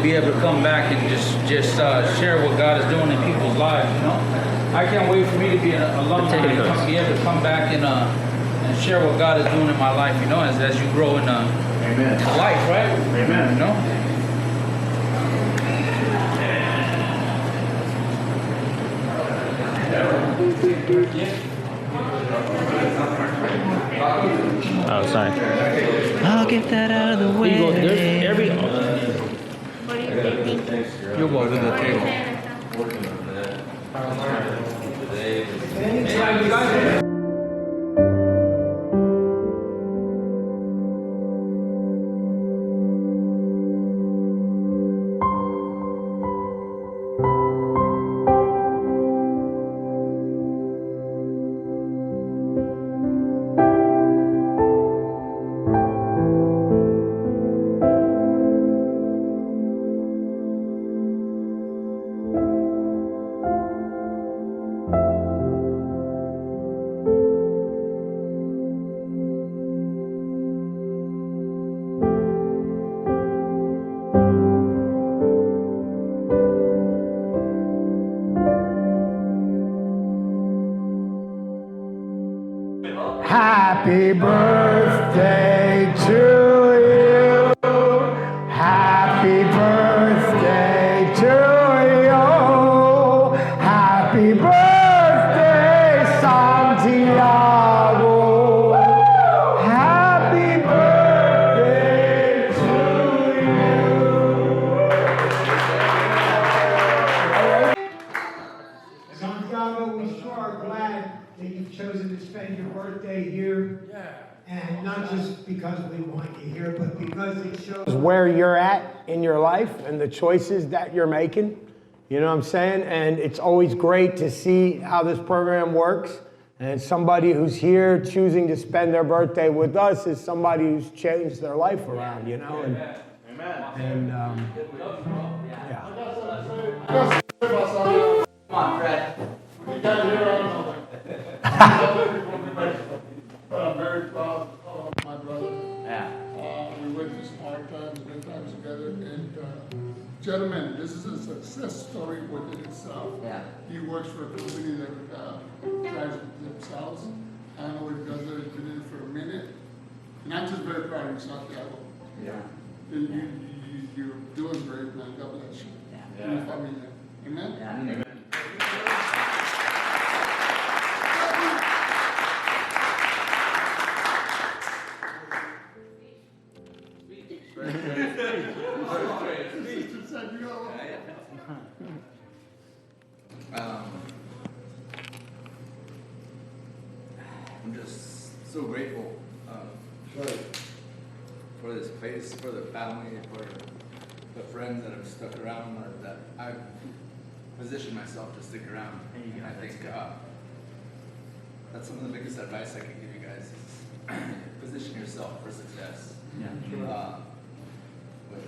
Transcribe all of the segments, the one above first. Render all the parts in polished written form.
be able to come back and just share what God is doing in people's lives, you know. I can't wait for me to be an alumni and be able to come back and share what God is doing in my life, you know, as you grow in life, right? Amen. You know? Oh, sorry. I'll get that out of the way. There's every. What do you think? You're welcome to the table. Happy birthday to you. Happy birthday to you. Happy birthday, Santiago. Happy birthday to you. Santiago, we sure are glad that you've chosen to spend your birthday here. And not just because we want you here, but because it shows where you're at in your life and the choices that you're making. You know what I'm saying? And it's always great to see how this program works. And somebody who's here choosing to spend their birthday with us is somebody who's changed their life around, you know? And, and yeah. Come on, Fred. I'm very proud of my brother. Yeah. We went through some hard times, good times together, and gentlemen, this is a success story within itself. Yeah. He works for a company that drives themselves. I don't know what he does there, he's been in it for a minute. And I'm just very proud of you, Santiago. Yeah. And you're doing great, man. God bless you. Yeah. And your family. Amen? Yeah. Amen. I'm just so grateful for this place, for the family, for the friends that have stuck around, or that I've positioned myself to stick around. And I think that's some of the biggest advice I can give you guys is position yourself for success. Yeah.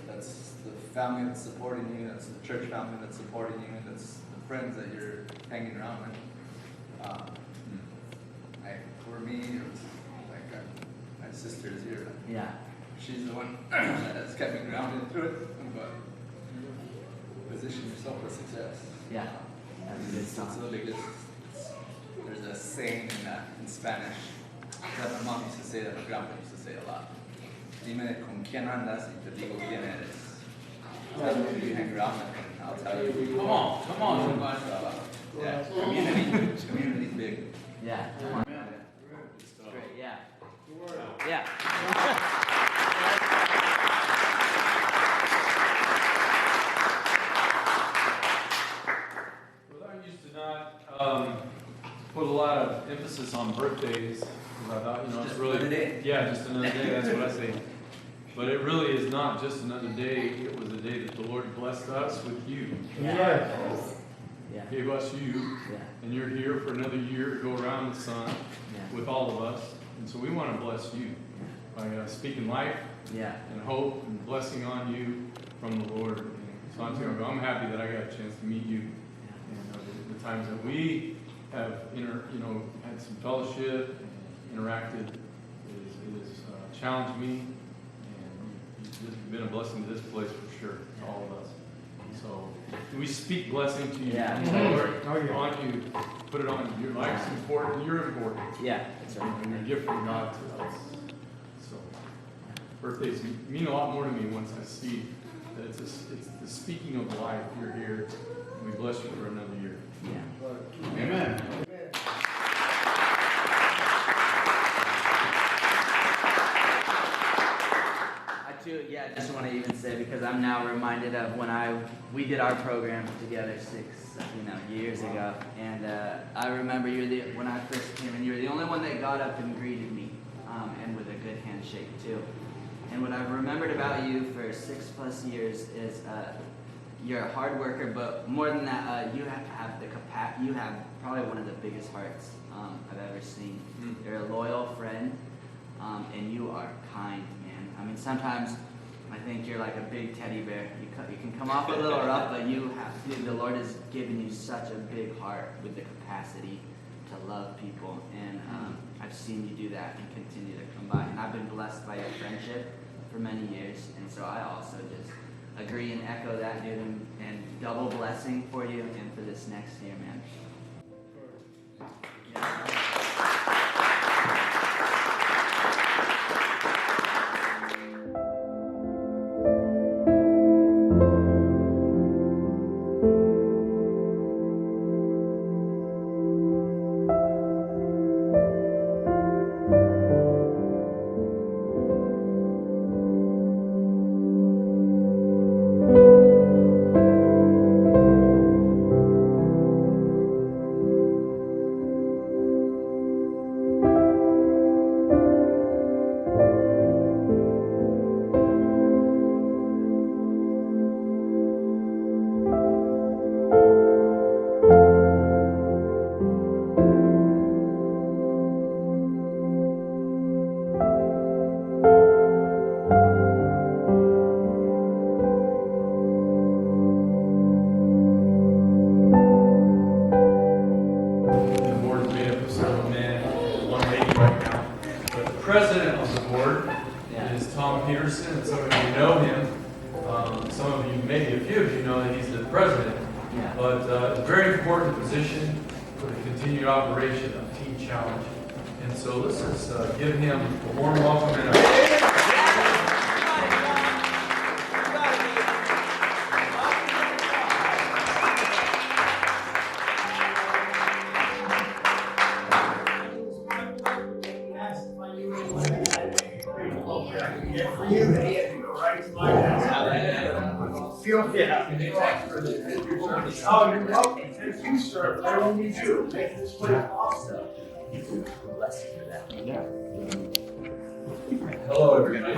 That's the family that's supporting you, that's the church family that's supporting you, and that's the friends that you're hanging around with. For me, it was like my sister is here. Yeah. She's the one that has kept me grounded through it. But position yourself for success. Yeah. That's a good It's song. the biggest. There's a saying in Spanish that my mom used to say, that my grandpa used to say a lot. Dime con quién andas y te digo quién eres. Tell me who you hang around with and I'll tell you. Come on, somebody. Yeah, community's big. Yeah. Come on. Great. Yeah. Yeah. Well, I used to not put a lot of emphasis on birthdays. I thought, you know, it's really, yeah, just another day. That's what I say. But it really is not just another day. It was a day that the Lord blessed us with you. Yeah. Yeah. Gave us you, Yeah. and you're here for another year to go around the sun Yeah. with all of us. And so we want to bless you by speaking life Yeah. and hope and blessing on you from the Lord. And Santiago, I'm happy that I got a chance to meet you. And the times that we have had some fellowship and interacted is challenged me, and you've been a blessing to this place for sure, to all of us. we speak blessing to you. Yeah. Lord, I want you to put it on your life's important. You're important. Yeah, that's right. And you're a gift from God to us. So, birthdays mean a lot more to me once I see that it's the speaking of life. You're here, and we bless you for another year. Yeah. Amen. I just want to even say, because I'm now reminded of when we did our program together 6 years ago, and I remember when I first came in, you were the only one that got up and greeted me, and with a good handshake too. And what I've remembered about you for 6+ years is you're a hard worker, but more than that, you have the capacity. You have probably one of the biggest hearts I've ever seen. You're a loyal friend, and you are kind, man. I mean, sometimes I think you're like a big teddy bear. You can come off a little rough, but the Lord has given you such a big heart with the capacity to love people, and I've seen you do that and continue to come by. And I've been blessed by your friendship for many years, and so I also just agree and echo that, dude, and double blessing for you and for this next year, man. President of the board Yeah. is Tom Peterson, and some of you know him. Some of you, maybe a few of you know that he's the president. Yeah. But it's a very important position for the continued operation of Teen Challenge. And so let's just give him a warm welcome and Feel free. Oh, you're welcome. Thank you, sir. I only do. Make this place awesome. Hello, everybody.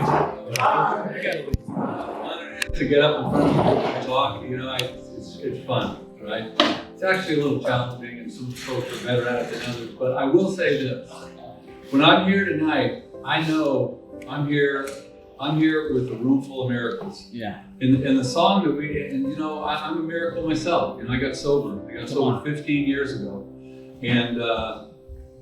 To get up in front of you and talk, it's fun, right? It's actually a little challenging, and some folks are better at it than others. But I will say this: when I'm here tonight, I know I'm here with a room full of miracles. Yeah. And the song that I'm a miracle myself. I got sober. 15 years ago, and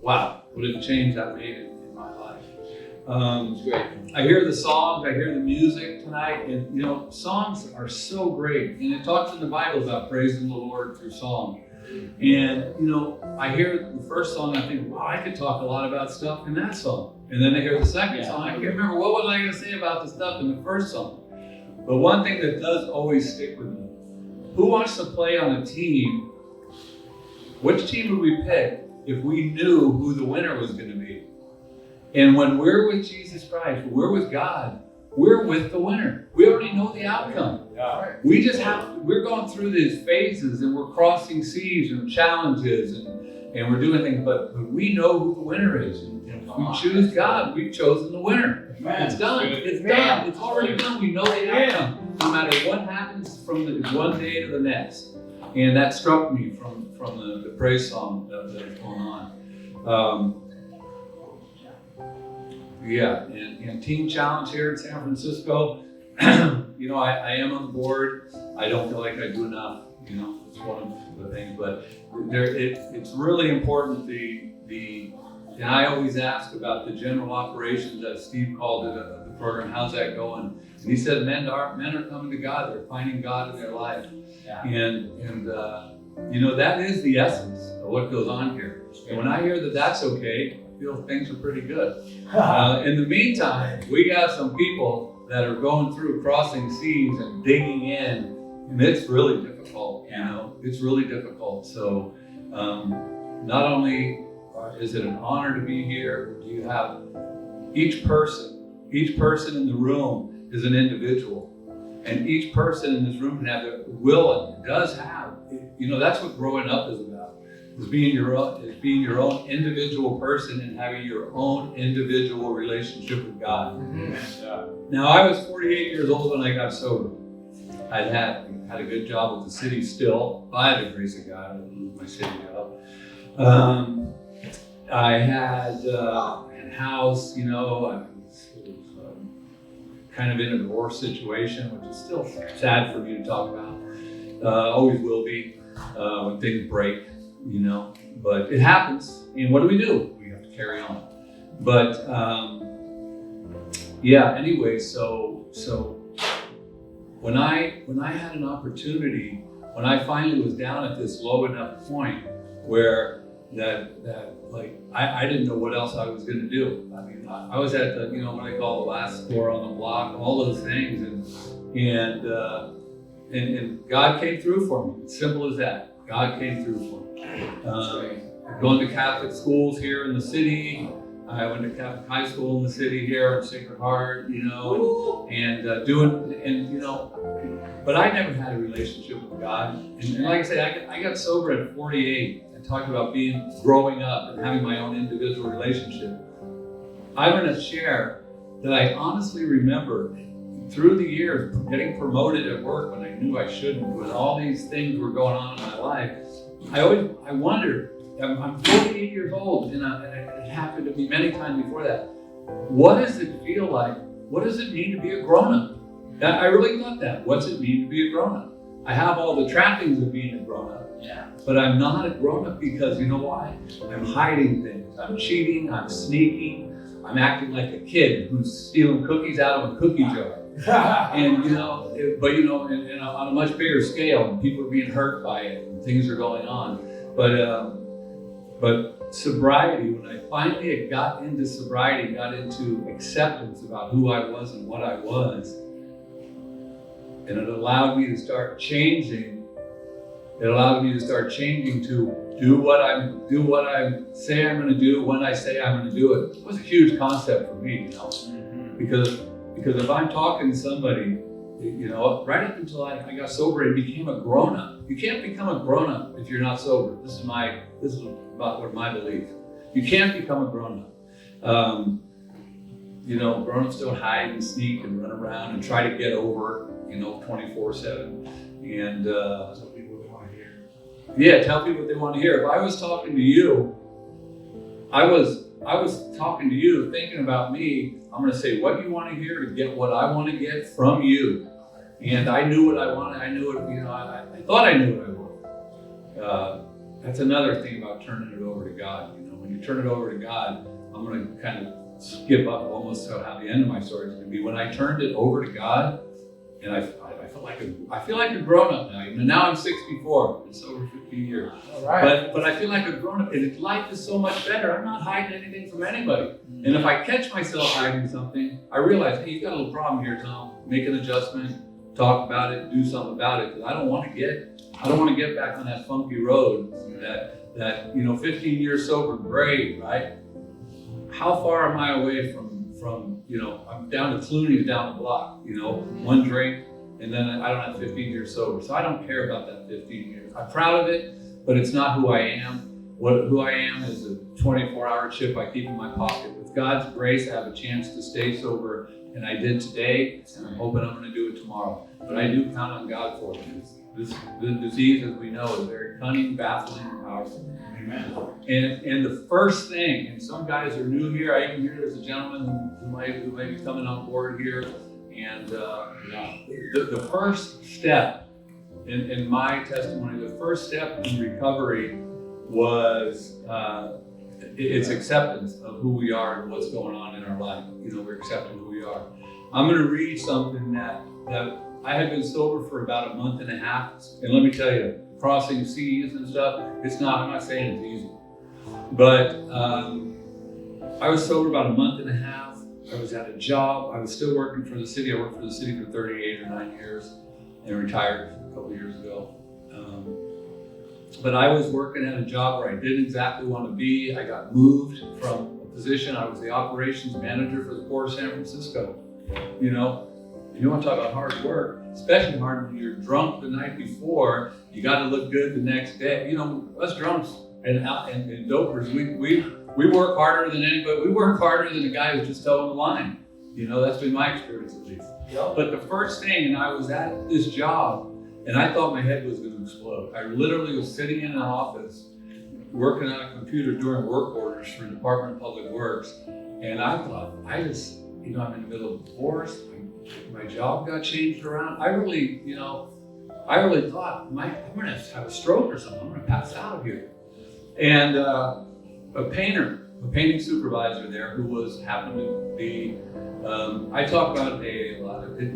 wow, what a change that made in my life. It's great. I hear the songs, I hear the music tonight, and songs are so great. And it talks in the Bible about praising the Lord through song. And I hear the first song, I think, wow, I could talk a lot about stuff in that song. And then I hear the second song, I can't remember what was I going to say about the stuff in the first song. But one thing that does always stick with me: who wants to play on a team? Which team would we pick if we knew who the winner was going to be? And when we're with Jesus Christ, when we're with God, we're with the winner. We already know the outcome. Yeah. We're going through these phases, and we're crossing seas and challenges, and we're doing things, but we know who the winner is. And if we choose God, we've chosen the winner. It's done. It's done. It's already done. We know the outcome, no matter what happens from the one day to the next. And that struck me from the praise song that is going on. And Teen Challenge here in San Francisco, I am on the board. I don't feel like I do enough. It's one of the things, but it's really important. And I always ask about the general operations, as Steve called it, the program. How's that going? And he said men are coming to God, they're finding God in their life. Yeah. And you know, that is the essence of what goes on here. And when I hear that that's okay, I feel things are pretty good. In the meantime, we got some people that are going through crossing seas and digging in, and it's really difficult, you know, it's really difficult. So not only is it an honor to be here, you have each person in the room is an individual. And each person in this room can have their will and does have, you know, that's what growing up is about. Is being your own individual person and having your own individual relationship with God. Now, I was 48 years old when I got sober. I'd had a good job with the city still, by the grace of God. I didn't lose my city job. I had a house, you know. I was kind of in a divorce situation, which is still sad for me to talk about. Always will be when things break. You know, but it happens, and what do? We have to carry on. But yeah, anyway, so when I had an opportunity, when I finally was down at this low enough point where that like I didn't know what else I was going to do. I mean, I was at the, you know, what I call the last store on the block, all those things, and God came through for me. It's simple as that. God came through for me. Going to Catholic schools here in the city. I went to Catholic high school in the city here in Sacred Heart, you know, and you know, but I never had a relationship with God. And like I said, I got sober at 48. I talked about growing up and having my own individual relationship. I'm going to share that I honestly remember through the years getting promoted at work when I knew I shouldn't, when all these things were going on in my life. I wondered, I'm 48 years old, and it happened to me many times before that. What does it feel like? What does it mean to be a grown-up? I really thought that. What's it mean to be a grown-up? I have all the trappings of being a grown-up, but I'm not a grown-up because, you know why? I'm hiding things. I'm cheating, I'm sneaking, I'm acting like a kid who's stealing cookies out of a cookie jar. And you know, but you know, and on a much bigger scale, and people are being hurt by it, and things are going on. But sobriety, when I finally got into sobriety, got into acceptance about who I was and what I was, and it allowed me to start changing. It allowed me to start changing to do what I say I'm going to do when I say I'm going to do it. It was a huge concept for me, you know, because if I'm talking to somebody, you know, right up until I got sober and became a grown-up. You can't become a grown-up if you're not sober. This is about what my belief. You can't become a grown-up. You know, grown-ups don't hide and sneak and run around and try to get over, you know, 24/7. And tell people what they want to hear. Yeah, tell people what they want to hear. If I was talking to you, I was talking to you, thinking about me. I'm going to say what you want to hear to get what I want to get from you. And I knew what I wanted. I knew it, you know, I thought I knew what I wanted. That's another thing about turning it over to God. You know, when you turn it over to God, I'm going to kind of skip up almost to how the end of my story is going to be. When I turned it over to God, and I feel like a grown-up now. Even now I'm 64. It's over 15 years. All right. But I feel like a grown-up, and life is so much better. I'm not hiding anything from anybody. And if I catch myself hiding something, I realize, hey, you've got a little problem here, Tom. Make an adjustment, talk about it, do something about it. Because I don't want to get back on that funky road that you know, 15 years sober, great, right? How far am I away from you know, I'm down to Clooney's down the block, you know, one drink, and then I don't have 15 years sober. So I don't care about that 15 years. I'm proud of it, but it's not who I am. Who I am is a 24-hour chip I keep in my pocket. With God's grace, I have a chance to stay sober, and I did today, and I'm hoping I'm going to do it tomorrow. But I do count on God for it. The disease, as we know, is very cunning, baffling, and powerful. Amen. And the first thing, and some guys are new here. I even hear there's a gentleman who may be coming on board here. And the first step in my testimony, the first step in recovery was it's acceptance of who we are and what's going on in our life. You know, we're accepting who we are. I'm going to read something that I had been sober for about a month and a half. And let me tell you, crossing seas and stuff, I'm not saying it's easy. But I was sober about a month and a half. I was at a job. I was still working for the city. I worked for the city for 38 or 9 years and retired a couple years ago. But I was working at a job where I didn't exactly want to be. I got moved from a position. I was the operations manager for the Port of San Francisco. You know, you want to talk about hard work, especially hard when you're drunk the night before. You got to look good the next day. You know, us drunks and dopers, we work harder than anybody. We work harder than a guy who's just telling the line. You know, that's been my experience at least. Yep. But the first thing, and I was at this job, and I thought my head was going to explode. I literally was sitting in an office, working on a computer doing work orders for the Department of Public Works, and I thought, I'm in the middle of divorce. My job got changed around. I really thought, I'm going to have a stroke or something. I'm going to pass out here. And a painting supervisor there who happened to be, I talk about a lot of it.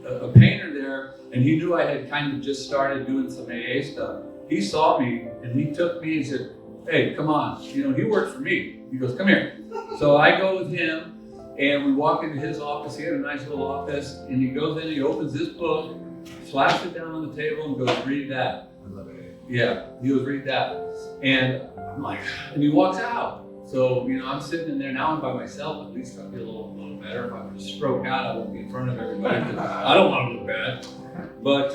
A painter there, and he knew I had kind of just started doing some AA stuff. He saw me and he took me and said, "Hey, come on." You know, he worked for me. He goes, "Come here." So I go with him and we walk into his office. He had a nice little office, and he goes in, he opens this book, slaps it down on the table and goes, "Read that." Yeah, he goes, "Read that." And I'm like, and he walks out. So, you know, I'm sitting in there now, I'm by myself. At least I'll be a little better. If I were to stroke out, I won't be in front of everybody because I don't want to look bad. But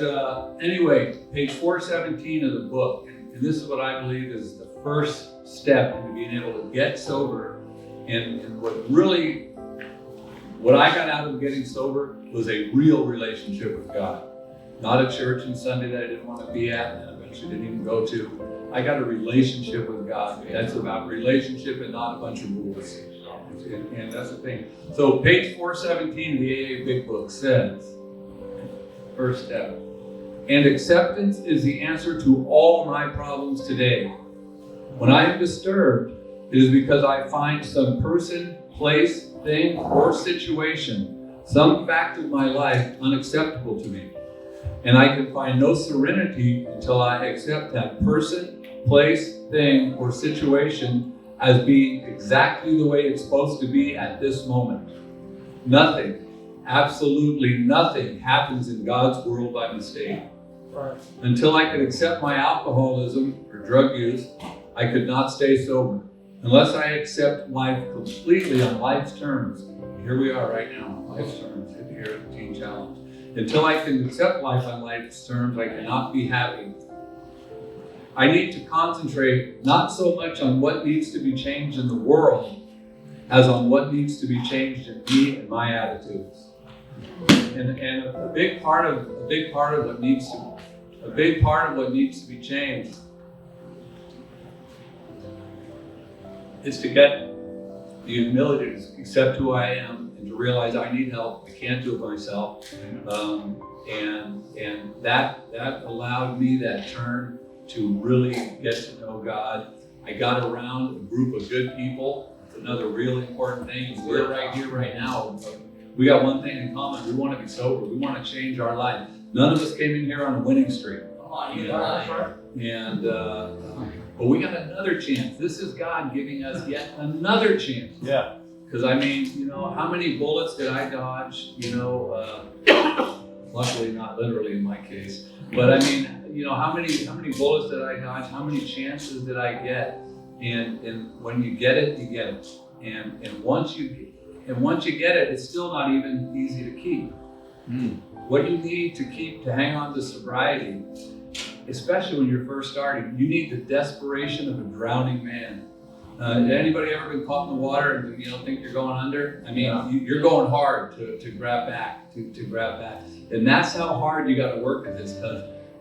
anyway, page 417 of the book, and this is what I believe is the first step into being able to get sober. And what I got out of getting sober was a real relationship with God. Not a church on Sunday that I didn't want to be at and eventually didn't even go to. I got a relationship with God. That's about relationship and not a bunch of rules. And that's the thing. So page 417 of the AA Big Book says, first step, "And acceptance is the answer to all my problems today. When I am disturbed, it is because I find some person, place, thing, or situation, some fact of my life unacceptable to me. And I can find no serenity until I accept that person, place, thing, or situation as being exactly the way it's supposed to be at this moment. Nothing, absolutely nothing happens in God's world by mistake. Right. Until I could accept my alcoholism or drug use, I could not stay sober. Unless I accept life completely on life's terms. Here we are right now, on life's terms, here at the Teen Challenge. Until I can accept life on life's terms, I cannot be happy. I need to concentrate not so much on what needs to be changed in the world as on what needs to be changed in me and my attitudes. And a big part of what needs to be changed is to get the humility to accept who I am and to realize I need help. I can't do it myself. And that allowed me that turn to really get to know God. I got around a group of good people. That's another really important thing. We're right here, right now. We got one thing in common. We want to be sober. We want to change our life. None of us came in here on a winning streak. But we got another chance. This is God giving us yet another chance. Yeah. Because I mean, you know, how many bullets did I dodge? You know, luckily not literally in my case. But I mean, you know, how many bullets did I dodge? How many chances did I get? And when you get it, you get it. And once you get it, it's still not even easy to keep. What you need to hang on to sobriety, especially when you're first starting, you need the desperation of a drowning man. Has anybody ever been caught in the water and think you're going under? I mean, you're going hard to grab back, to grab back. And that's how hard you got to work at this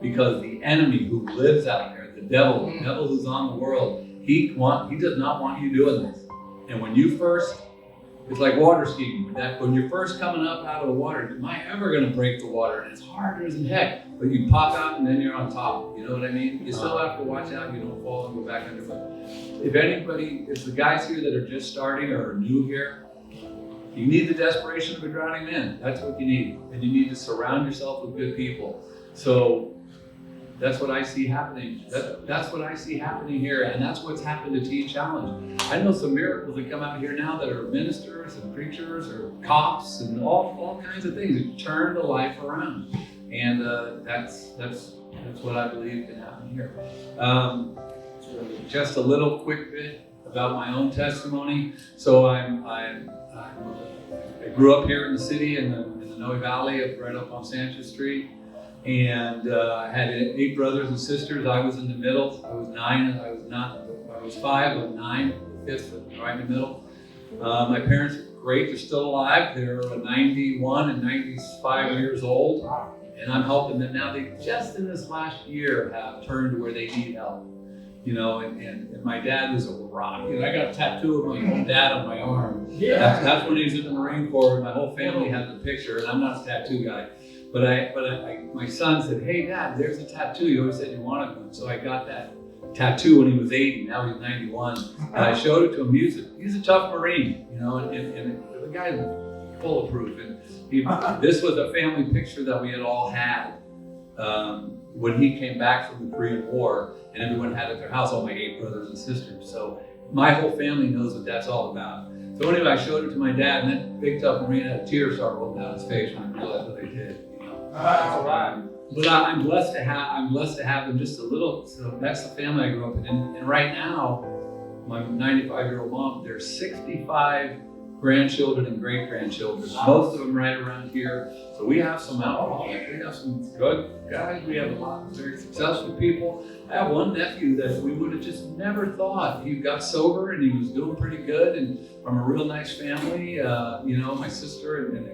because the enemy who lives out there, the devil who's on the world, he does not want you doing this. And when you first, it's like water skiing. When you're first coming up out of the water, am I ever going to break the water? And it's harder as heck. But you pop out and then you're on top. You know what I mean? You still have to watch out you don't fall and go back under. But if the guys here that are just starting or are new here, You need the desperation of a drowning man. That's what you need. And you need to surround yourself with good people. So that's what I see happening. That's what I see happening here. And that's what's happened to Teen Challenge. I know some miracles that come out here now that are ministers and preachers or cops and all kinds of things that turn the life around. And that's what I believe can happen here. Just a little quick bit about my own testimony. So I grew up here in the city in the Noe Valley, right up on Sanchez Street, and I had 8 brothers and sisters. I was in the middle. I was 9. I was 5. I was 9. 5th, right in the middle. My parents are great. They're still alive. They're 91 and 95 years old, and I'm helping them now. They just in this last year have turned to where they need help. You know, and my dad was a rock. You know, I got a tattoo of my own dad on my arm. Yeah. That's when he was in the Marine Corps, and my whole family had the picture, and I'm not a tattoo guy. But my son said, "Hey Dad, there's a tattoo. You always said you wanted one." So I got that tattoo when he was 80, now he's 91. And I showed it to him. He's a tough Marine, you know, and the guy's bulletproof. And this was a family picture that we had all had when he came back from the Korean War, and everyone had at their house, all my 8 brothers and sisters. So my whole family knows what that's all about. So anyway, I showed it to my dad, and that big tough Marine had a tear start rolling down his face when I realized what they did. You know? But I'm blessed to have them just a little. So that's the family I grew up in, and right now, my 95-year-old mom, there's 65 grandchildren and great-grandchildren, most of them right around here. So we have some alcoholics, we have some good guys, we have a lot of very successful people. I have one nephew that we would have just never thought. He got sober and he was doing pretty good, and from a real nice family, you know, my sister, and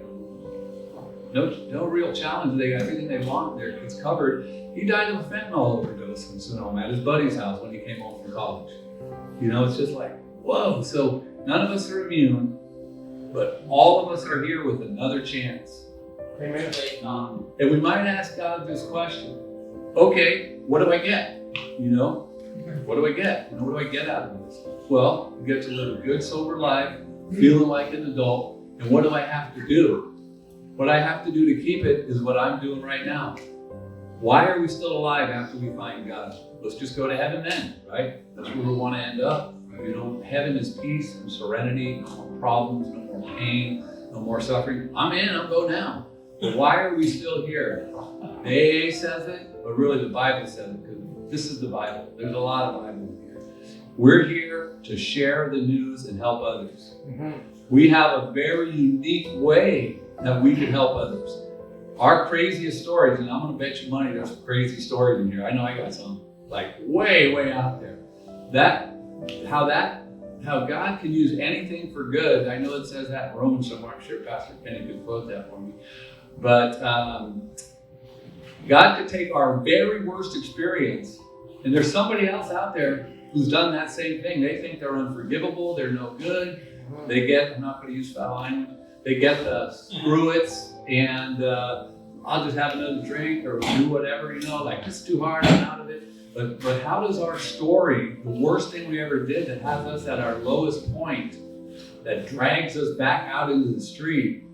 no real challenge. They got everything they want, their kids covered. He died of a fentanyl overdose in Sonoma at his buddy's house when he came home from college. You know, it's just like, whoa. So none of us are immune, but all of us are here with another chance. Amen. And we might ask God this question: okay, what do I get? You know, what do I get? You know, what do I get out of this? Well, you get to live a good, sober life, feeling like an adult. And what do I have to do? What I have to do to keep it is what I'm doing right now. Why are we still alive after we find God? Let's just go to heaven then, right? That's where we want to end up. You know, heaven is peace and serenity, no more problems, no more pain, no more suffering. I'm in, I'll go now. But why are we still here? The AA says it, but really the Bible says it, because this is the Bible. There's a lot of Bible here. We're here to share the news and help others. We have a very unique way that we can help others. Our craziest stories, and I'm going to bet you money there's some crazy stories in here. I know I got some, like way, way out there. How God can use anything for good. I know it says that in Romans somewhere. I'm sure Pastor Kenny could quote that for me. But God could take our very worst experience, and there's somebody else out there who's done that same thing. They think they're unforgivable, they're no good. They get, I'm not going to use foul language, they get the screw it's, and I'll just have another drink or do whatever, you know, like it's too hard, I'm out of it. But how does our story, the worst thing we ever did that has us at our lowest point, that drags us back out into the street,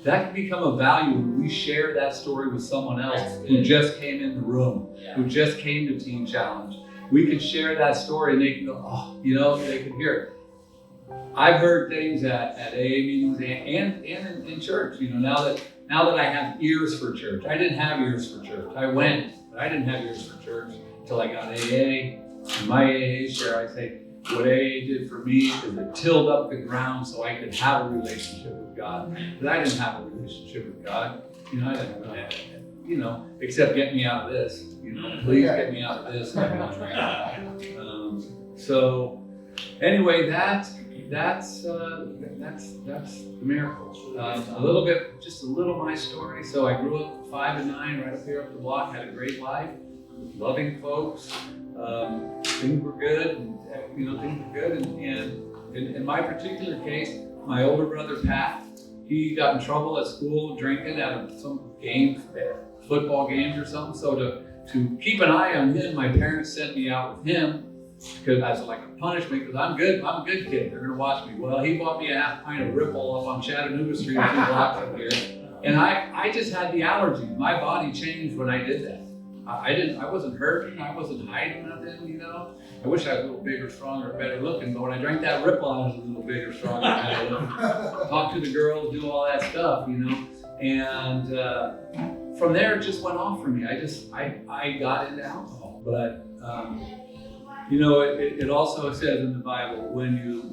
that can become a value when we share that story with someone else who just came in the room, who just came to Teen Challenge. We can share that story and they can go, oh, you know, they can hear it. I've heard things at AA meetings and in church, you know, now that I have ears for church. I didn't have ears for church. I went, but I didn't have ears for church until I got AA. In my AA share, I say, what AA did for me is it tilled up the ground so I could have a relationship with God. But I didn't have a relationship with God. You know, I didn't know, you know, except get me out of this. You know, please get me out of this. So anyway, that's the miracle. A little bit, just a little my story. So I grew up 5 and 9, right up here up the block. Had a great life, loving folks. Things were good, and you know, things were good. And in my particular case, my older brother Pat, he got in trouble at school drinking at some games, football games or something. So to keep an eye on him, my parents sent me out with him because as like a punishment, because I'm a good kid. They're gonna watch me. Well, he bought me a half pint of Ripple up on Chattanooga Street, 2 blocks from here, and I just had the allergy. My body changed when I did that. I wasn't hurting. I wasn't hiding nothing. You know. I wish I was a little bigger, stronger, better looking. But when I drank that Ripple, I was a little bigger, stronger, better looking. Talk to the girls, do all that stuff, you know. And from there, it just went off for me. I got into alcohol, but. You know, it also says in the Bible, when you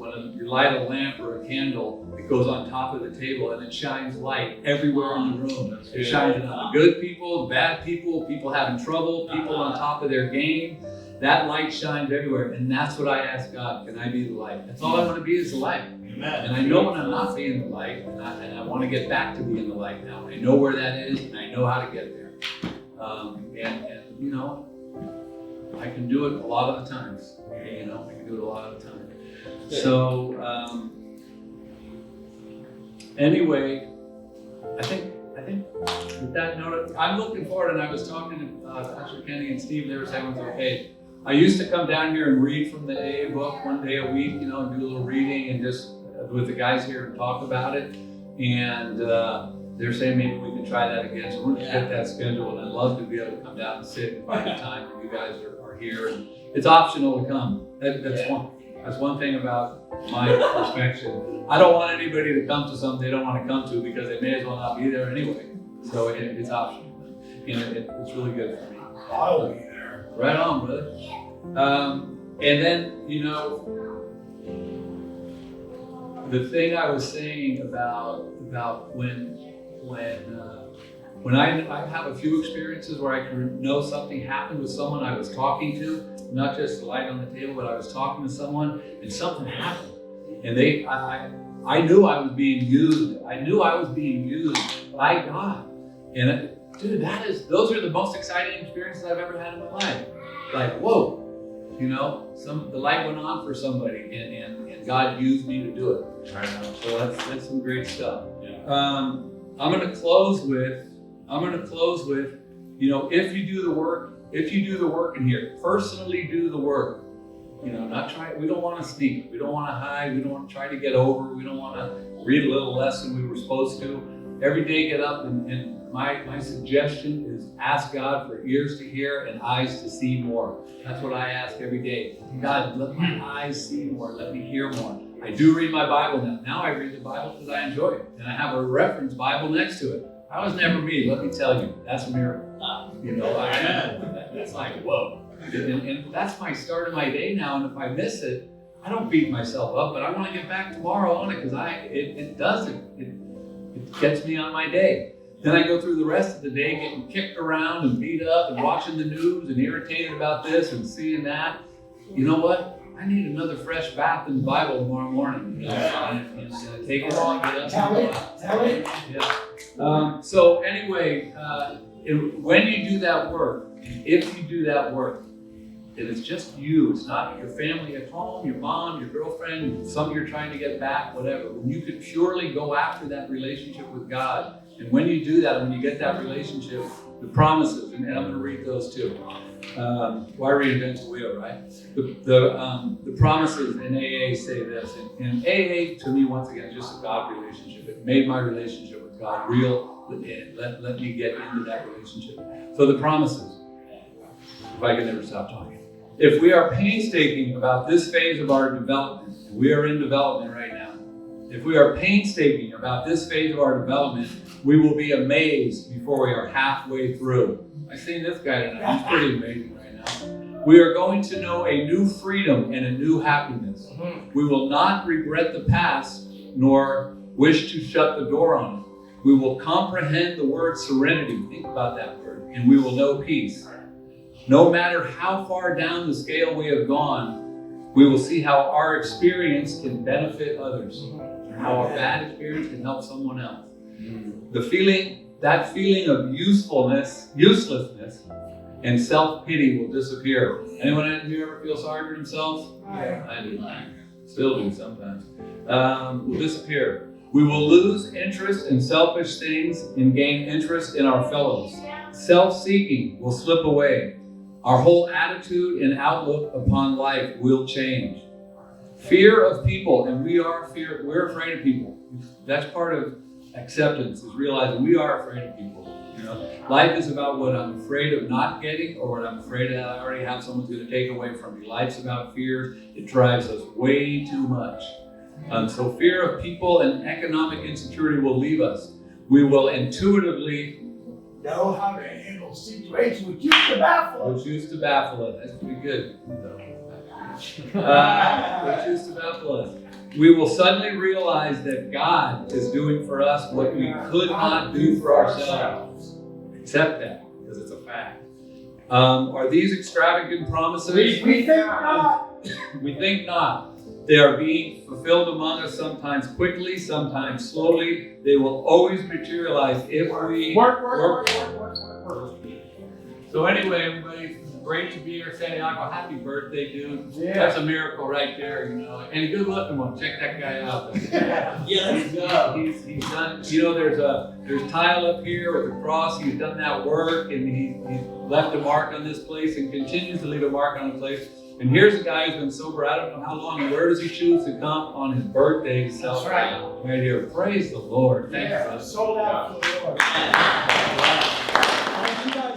light a lamp or a candle, it goes on top of the table and it shines light everywhere in the room. It shines on the good people, bad people, people having trouble, people on top of their game. That light shines everywhere, and that's what I ask God, can I be the light? That's all I want to be is the light. Amen. And I know when I'm not being the light, and I want to get back to being the light now. I know where that is, and I know how to get there. And you know, I can do it a lot of the times. You know, I can do it a lot of the time. So anyway, I think with that note, I'm looking forward. And I was talking to Pastor Kenny and Steve. They were saying it was okay. I used to come down here and read from the AA book 1 day a week. You know, and do a little reading and just with the guys here and talk about it. And they're saying maybe we can try that again. So we're going to get that scheduled. I'd love to be able to come down and sit and find a time when you guys are here. And it's optional to come. That's one thing about my perspective. I don't want anybody to come to something they don't want to come to because they may as well not be there anyway. So it's optional. And it's really good for me. I'll be there. Right on, brother. And then, you know, the thing I was saying about when I have a few experiences where I can know something happened with someone I was talking to, not just the light on the table, but I was talking to someone and something happened. And I knew I was being used. I knew I was being used by God. And dude, those are the most exciting experiences I've ever had in my life. Like, whoa, you know, the light went on for somebody and God used me to do it. Right now. So that's some great stuff. Yeah. I'm gonna close with, you know, if you do the work in here, personally do the work. You know, we don't want to sneak, we don't want to hide, we don't want to try to get over, we don't want to read a little less than we were supposed to. Every day get up and my suggestion is ask God for ears to hear and eyes to see more. That's what I ask every day. God, let my eyes see more, let me hear more. I do read my Bible now. Now I read the Bible because I enjoy it. And I have a reference Bible next to it. That was never me, let me tell you. That's a miracle. You know, that's like, whoa. And that's my start of my day now. And if I miss it, I don't beat myself up, but I want to get back tomorrow on it because it does it. It gets me on my day. Then I go through the rest of the day getting kicked around and beat up and watching the news and irritated about this and seeing that. You know what? I need another fresh bath in the Bible tomorrow morning. You know? And take it all. Tell it. Yeah. So anyway, when you do that work, if you do that work, and it's just you, it's not your family at home, your mom, your girlfriend, some you're trying to get back, whatever. When you could purely go after that relationship with God, and when you do that, when you get that relationship, the promises, and I'm going to read those too. Why reinvent the wheel, right? The promises in AA say this, and AA to me, once again, is just a God relationship. It made my relationship with God real. Let me get into that relationship. So the promises, if I can never stop talking. If we are painstaking about this phase of our development, and we are in development right now, if we are painstaking about this phase of our development, we will be amazed before we are halfway through. I've seen this guy tonight. He's pretty amazing right now. We are going to know a new freedom and a new happiness. We will not regret the past, nor wish to shut the door on it. We will comprehend the word serenity. Think about that word. And we will know peace. No matter how far down the scale we have gone, we will see how our experience can benefit others. How our bad experience can help someone else. That feeling of uselessness, and self-pity will disappear. Anyone in here ever feel sorry for themselves? Yeah, I do. Still do sometimes. Will disappear. We will lose interest in selfish things and gain interest in our fellows. Self-seeking will slip away. Our whole attitude and outlook upon life will change. Fear of people, and we're afraid of people. That's part of acceptance, is realizing we are afraid of people. You know, life is about what I'm afraid of not getting, or what I'm afraid that I already have someone's going to take away from me. Life's about fear. It drives us way too much. So fear of people and economic insecurity will leave us. We will intuitively Know how to handle situations which used to baffle us. which used to baffle us. That's pretty good. Which used to baffle us. We will suddenly realize that God is doing for us what we could not do for ourselves. Accept that, because it's a fact. Are these extravagant promises? We think not. We think not. They are being fulfilled among us, sometimes quickly, sometimes slowly. They will always materialize if we work. So anyway, everybody, it's great to be here. Santiago, happy birthday, dude. Yeah. That's a miracle right there, you know. And a good looking one. Check that guy out. He's done, you know, there's tile up here with a cross. He's done that work, and he's left a mark on this place and continues to leave a mark on the place. And here's a guy who's been sober, I don't know how long, and where does he choose to come? On his birthday to celebrate. Right here. Praise the Lord. Thank you. Sold out for the Lord. I want you guys